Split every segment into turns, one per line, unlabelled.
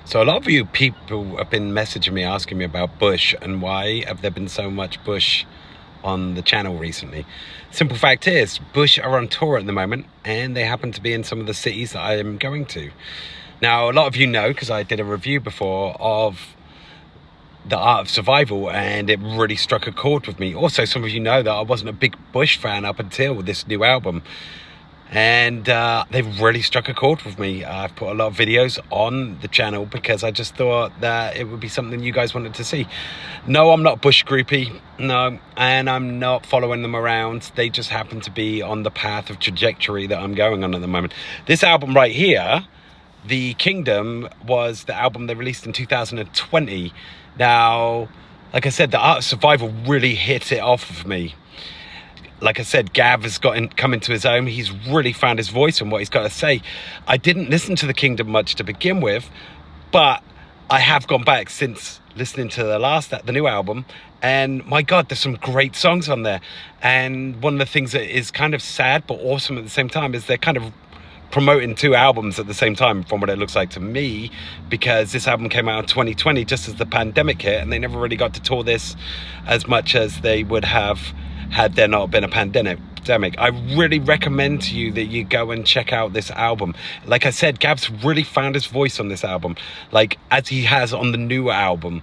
So a lot of you people have been messaging me asking me about Bush and why have there been so much Bush on the channel recently. Simple fact is, Bush are on tour at the moment and they happen to be in some of the cities that I am going to. Now, a lot of you know, because I did a review before of The Art of Survival and it really struck a chord with me. Also, some of you know that I wasn't a big Bush fan up until this new album. And they've really struck a chord with me. I've put a lot of videos on the channel because I just thought that it would be something you guys wanted to see. No, I'm not Bush groupie, no, and I'm not following them around. They just happen to be on the path of trajectory that I'm going on at the moment. This album right here, The Kingdom, was the album they released in 2020. Now, like I said, The Art of Survival really hit it off of me. Like I said, Gav has come into his own. He's really found his voice and what he's got to say. I didn't listen to The Kingdom much to begin with, but I have gone back since listening to the new album. And my God, there's some great songs on there. And one of the things that is kind of sad but awesome at the same time is they're kind of promoting two albums at the same time from what it looks like to me, because this album came out in 2020 just as the pandemic hit, and they never really got to tour this as much as they would have had there not been a pandemic. I really recommend to you that you go and check out this album. Like I said, Gav's really found his voice on this album, like as he has on the new album.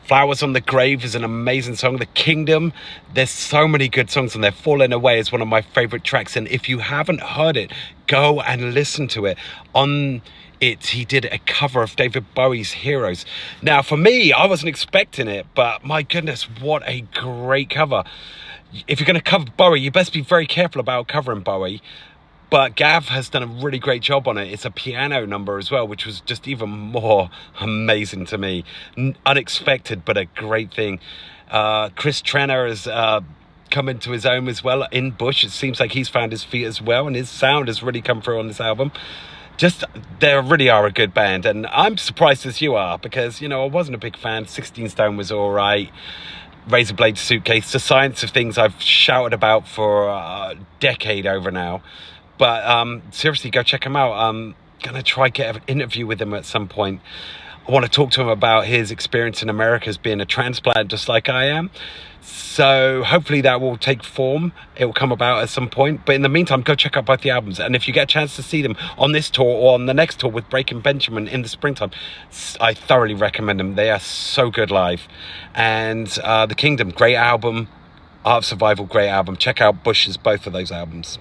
Flowers on the Grave is an amazing song. The Kingdom, there's so many good songs on there. Falling Away is one of my favorite tracks, and if you haven't heard it, go and listen to it. On it, he did a cover of David Bowie's Heroes. Now, for me, I wasn't expecting it, but my goodness, what a great cover. If you're going to cover Bowie, you best be very careful about covering Bowie. But Gav has done a really great job on it. It's a piano number as well, which was just even more amazing to me. Unexpected, but a great thing. Chris Trenner has come into his own as well in Bush. It seems like he's found his feet as well, and his sound has really come through on this album. They really are a good band, and I'm surprised as you are, because, you know, I wasn't a big fan. 16 Stone was all right. Razor Blade Suitcase, The Science of Things, I've shouted about for a decade over now. But seriously, go check him out. I'm going to try get an interview with him at some point. I want to talk to him about his experience in America as being a transplant, just like I am. So hopefully that will take form. It will come about at some point. But in the meantime, go check out both the albums. And if you get a chance to see them on this tour or on the next tour with Breaking Benjamin in the springtime, I thoroughly recommend them. They are so good live. And The Kingdom, great album. Art of Survival, great album. Check out Bush's, both of those albums.